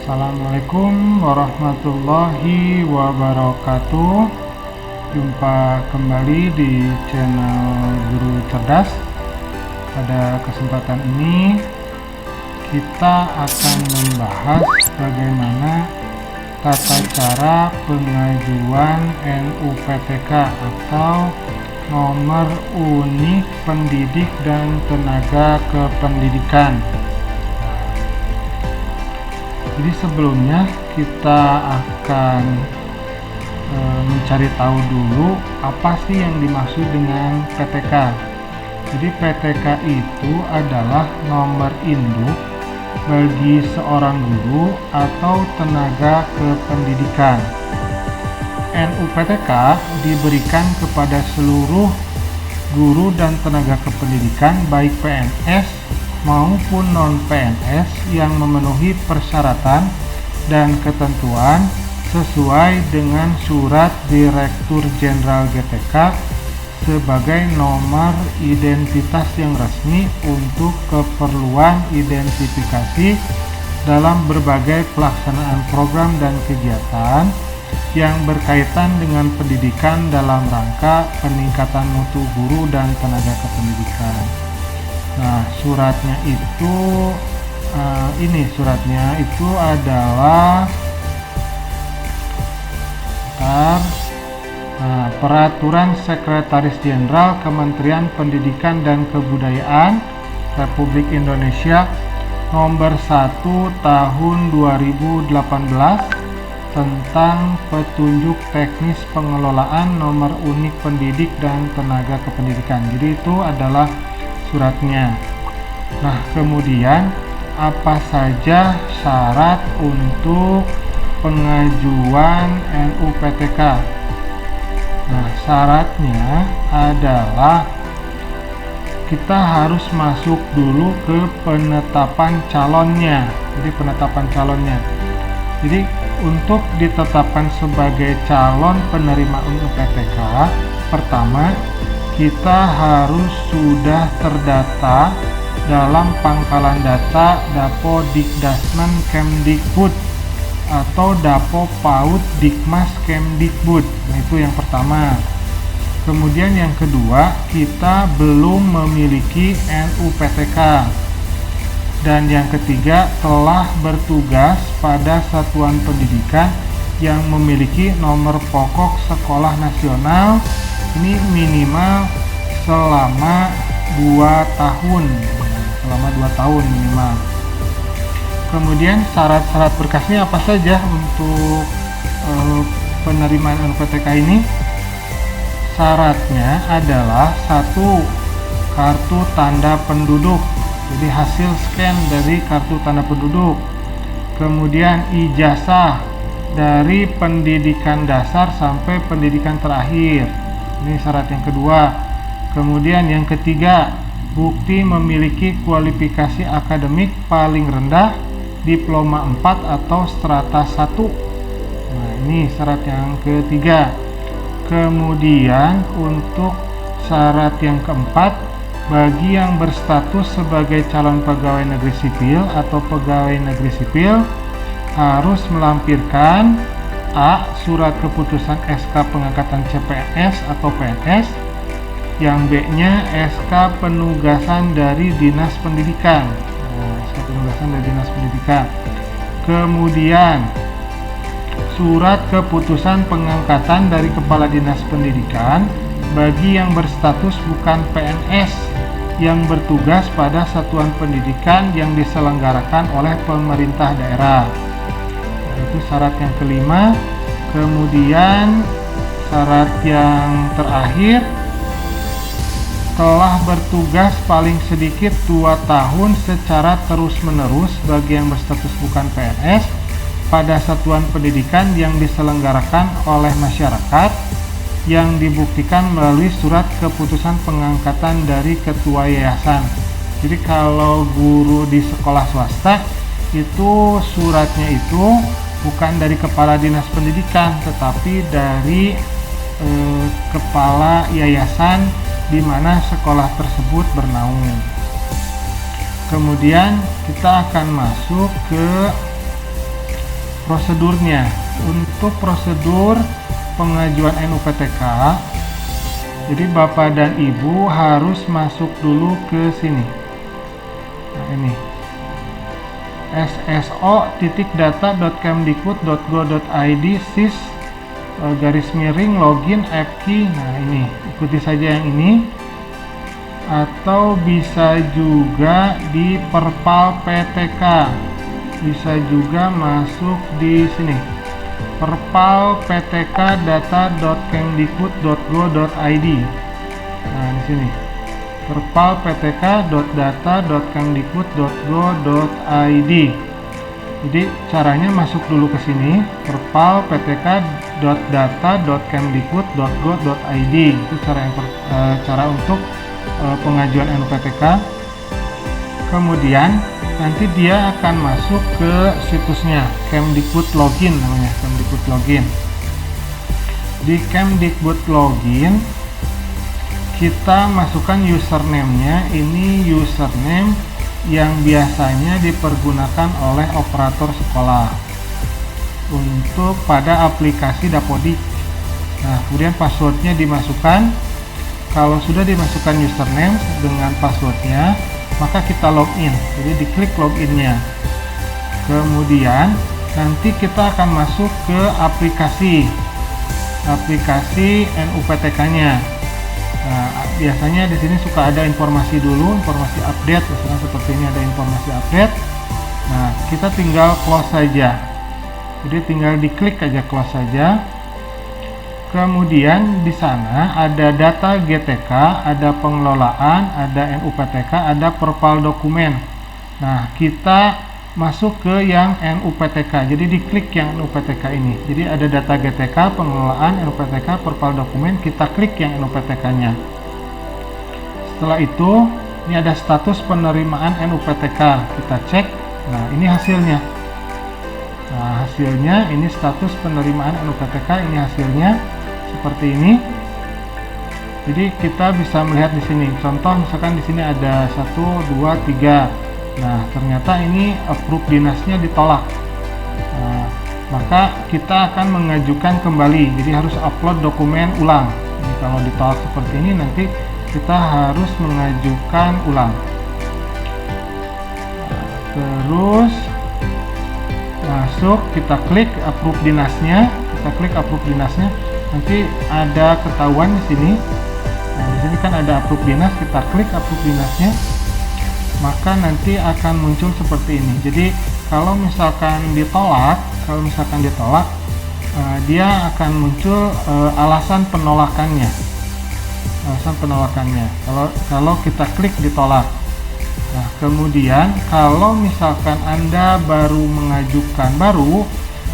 Assalamualaikum warahmatullahi wabarakatuh. Jumpa kembali di channel Guru Cerdas. Pada kesempatan ini kita akan membahas bagaimana tata cara pengajuan NUPTK atau nomor unik pendidik dan tenaga kependidikan. Jadi sebelumnya kita akan mencari tahu dulu apa sih yang dimaksud dengan PTK. Jadi PTK itu adalah nomor induk bagi seorang guru atau tenaga kependidikan. NUPTK diberikan kepada seluruh guru dan tenaga kependidikan baik PNS maupun non-PNS yang memenuhi persyaratan dan ketentuan sesuai dengan Surat Direktur Jenderal GTK sebagai nomor identitas yang resmi untuk keperluan identifikasi dalam berbagai pelaksanaan program dan kegiatan yang berkaitan dengan pendidikan dalam rangka peningkatan mutu guru dan tenaga kependidikan. Nah, suratnya itu adalah Peraturan Sekretaris Jenderal Kementerian Pendidikan dan Kebudayaan Republik Indonesia Nomor 1 Tahun 2018 tentang petunjuk teknis pengelolaan nomor unik pendidik dan tenaga kependidikan. Jadi itu adalah suratnya. Nah, kemudian apa saja syarat untuk pengajuan NUPTK? Nah, syaratnya adalah kita harus masuk dulu ke penetapan calonnya. Jadi untuk ditetapkan sebagai calon penerima NUPTK, pertama kita harus sudah terdata dalam pangkalan data Dapodikdasmen Kemdikbud atau Dapo PAUD Dikmas Kemdikbud. Nah, itu yang pertama. Kemudian yang kedua, kita belum memiliki NUPTK. Dan yang ketiga, telah bertugas pada satuan pendidikan yang memiliki nomor pokok sekolah nasional. Ini minimal selama 2 tahun minimal. Kemudian syarat-syarat berkasnya apa saja untuk penerimaan NUPTK ini? Syaratnya adalah 1. Kartu tanda penduduk, jadi hasil scan dari kartu tanda penduduk. Kemudian ijazah dari pendidikan dasar sampai pendidikan terakhir. Ini syarat yang kedua. Kemudian yang ketiga, bukti memiliki kualifikasi akademik paling rendah diploma 4 atau strata 1. Nah, ini syarat yang ketiga. Kemudian untuk syarat yang keempat, bagi yang berstatus sebagai calon pegawai negeri sipil atau pegawai negeri sipil harus melampirkan A. Surat keputusan SK pengangkatan CPNS atau PNS. Yang B-nya SK penugasan dari Dinas Pendidikan. Kemudian surat keputusan pengangkatan dari Kepala Dinas Pendidikan bagi yang berstatus bukan PNS yang bertugas pada satuan pendidikan yang diselenggarakan oleh pemerintah daerah. Itu syarat yang kelima. Kemudian syarat yang terakhir, telah bertugas paling sedikit 2 tahun secara terus-menerus bagi yang berstatus bukan PNS pada satuan pendidikan yang diselenggarakan oleh masyarakat yang dibuktikan melalui surat keputusan pengangkatan dari ketua yayasan. Jadi kalau guru di sekolah swasta itu suratnya itu bukan dari kepala dinas pendidikan, tetapi dari kepala yayasan di mana sekolah tersebut bernaung. Kemudian kita akan masuk ke prosedurnya. Untuk prosedur pengajuan NUPTK, jadi Bapak dan Ibu harus masuk dulu ke sini. Nah, ini sso.data.kemdikbud.go.id /login appkey. Nah, ini ikuti saja yang ini, atau bisa juga di Perpal PTK, bisa juga masuk di sini, Perpal PTK data.kemdikbud.go.id. Nah, di sini Perpal ptk.data.kemdikbud.go.id. Jadi caranya masuk dulu ke sini, Perpal ptk.data.kemdikbud.go.id. Itu cara untuk pengajuan NUPTK. Kemudian nanti dia akan masuk ke situsnya Kemdikbud Login, namanya Kemdikbud Login. Di Kemdikbud Login kita masukkan username-nya. Ini username yang biasanya dipergunakan oleh operator sekolah untuk pada aplikasi Dapodik. Nah, kemudian passwordnya dimasukkan. Kalau sudah dimasukkan username dengan passwordnya, maka kita login. Jadi diklik loginnya. Kemudian nanti kita akan masuk ke aplikasi NUPTK-nya. Nah, biasanya di sini suka ada informasi dulu, informasi update. Misalnya seperti ini ada informasi update. Nah, kita tinggal close saja. Jadi tinggal diklik aja close saja. Kemudian di sana ada data GTK, ada pengelolaan, ada NUPTK, ada perpal dokumen. Nah, kita masuk ke yang NUPTK. Jadi diklik yang NUPTK ini. Jadi ada data GTK, pengelolaan, NUPTK, perpal dokumen. Kita klik yang NUPTK-nya. Setelah itu, ini ada status penerimaan NUPTK. Kita cek. Nah, ini hasilnya. Nah, hasilnya ini status penerimaan NUPTK. Ini hasilnya seperti ini. Jadi kita bisa melihat di sini. Contoh misalkan di sini ada 1, 2, 3. Nah, ternyata ini approve dinasnya ditolak. Nah, maka kita akan mengajukan kembali. Jadi harus upload dokumen ulang. Jadi kalau ditolak seperti ini, nanti kita harus mengajukan ulang. Nah, terus masuk, kita klik approve dinasnya. Kita klik approve dinasnya. Nanti ada ketahuan di sini. Nah, di sini kan ada approve dinas. Kita klik approve dinasnya. Maka nanti akan muncul seperti ini. Jadi kalau misalkan ditolak, dia akan muncul alasan penolakannya. Kalau kita klik ditolak. Nah, kemudian kalau misalkan Anda baru mengajukan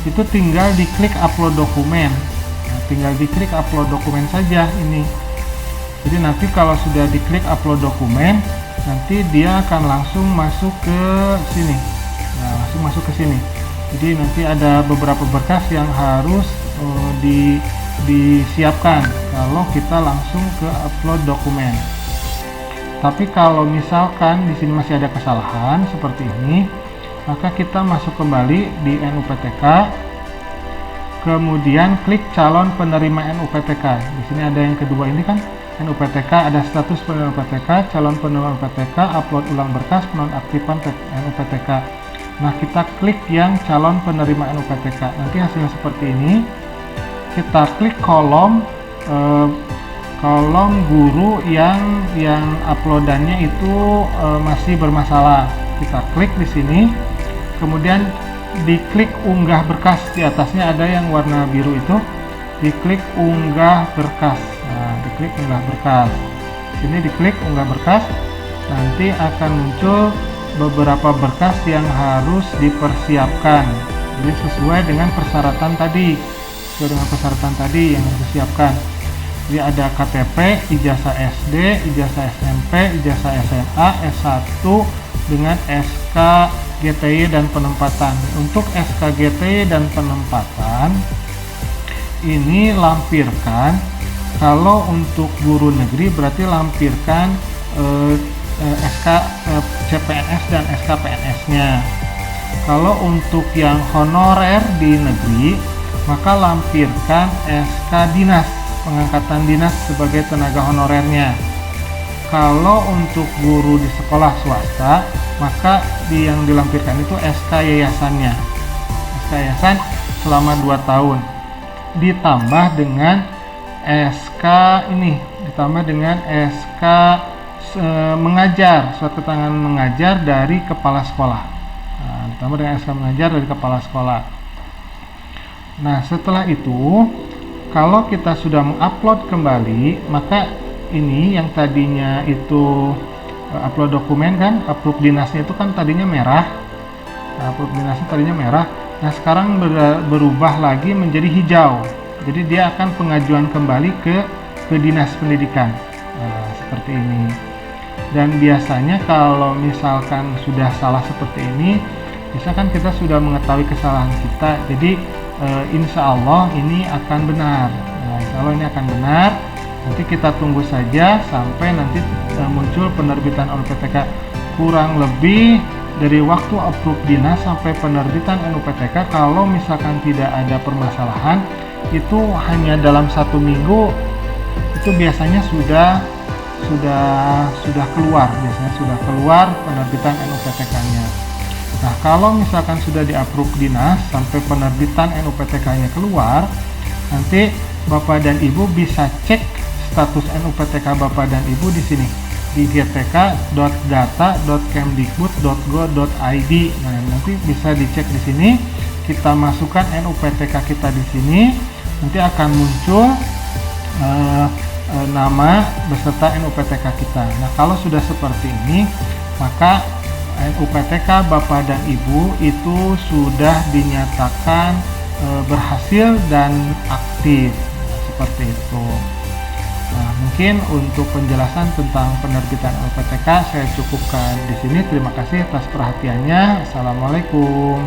itu tinggal diklik upload dokumen. Nah, tinggal diklik upload dokumen saja ini. Jadi nanti kalau sudah diklik upload dokumen, nanti dia akan langsung masuk ke sini. Nah, langsung masuk ke sini. Jadi nanti ada beberapa berkas yang harus disiapkan kalau kita langsung ke upload dokumen. Tapi kalau misalkan di sini masih ada kesalahan seperti ini, maka kita masuk kembali di NUPTK. Kemudian klik calon penerima NUPTK. Di sini ada yang kedua ini kan. NUPTK, ada status penerima NUPTK, calon penerima NUPTK, upload ulang berkas, penonaktifan NUPTK. Nah, kita klik yang calon penerima NUPTK. Nanti hasilnya seperti ini. Kita klik kolom guru yang uploadannya itu masih bermasalah. Kita klik di sini. Kemudian diklik unggah berkas. Di atasnya ada yang warna biru itu. Diklik unggah berkas. Nah, diklik unggah berkas. Sini diklik unggah berkas. Nanti akan muncul beberapa berkas yang harus dipersiapkan. Jadi sesuai dengan persyaratan tadi. Yang harus disiapkan. Jadi ada KTP, ijazah SD, ijazah SMP, ijazah SMA, S1 dengan SK GTY dan penempatan. Untuk SK GTY dan penempatan ini lampirkan. Kalau untuk guru negeri berarti lampirkan SK CPNS dan SK PNS-nya. Kalau untuk yang honorer di negeri, maka lampirkan SK dinas, pengangkatan dinas sebagai tenaga honorernya. Kalau untuk guru di sekolah swasta, maka yang dilampirkan itu SK yayasannya. SK yayasan selama 2 tahun. Ditambah dengan SK ini, ditambah dengan SK mengajar, surat keterangan mengajar dari kepala sekolah. Nah, ditambah dengan SK mengajar dari kepala sekolah. Nah, setelah itu, kalau kita sudah mengupload kembali, maka ini yang tadinya itu upload dokumen kan, approve dinasnya itu kan tadinya merah. Nah, approve dinasnya tadinya merah. Nah, sekarang berubah lagi menjadi hijau. Jadi dia akan pengajuan kembali ke dinas pendidikan. Nah, seperti ini. Dan biasanya kalau misalkan sudah salah seperti ini, misalkan kita sudah mengetahui kesalahan kita, jadi insya Allah ini akan benar. Nah, insya Allah ini akan benar. Nanti kita tunggu saja sampai nanti muncul penerbitan NUPTK. Kurang lebih dari waktu approve dinas sampai penerbitan NUPTK, kalau misalkan tidak ada permasalahan, itu hanya dalam 1 minggu itu biasanya sudah keluar, penerbitan NUPTK-nya. Nah, kalau misalkan sudah di-approve dinas sampai penerbitan NUPTK-nya keluar, nanti Bapak dan Ibu bisa cek status NUPTK Bapak dan Ibu di sini di gtk.data.kemdikbud.go.id. Nah, nanti bisa dicek di sini. Kita masukkan NUPTK kita di sini, nanti akan muncul nama beserta NUPTK kita. Nah, kalau sudah seperti ini, maka NUPTK Bapak dan Ibu itu sudah dinyatakan berhasil dan aktif. Nah, seperti itu. Nah, mungkin untuk penjelasan tentang penerbitan NUPTK saya cukupkan di sini. Terima kasih atas perhatiannya. Assalamualaikum.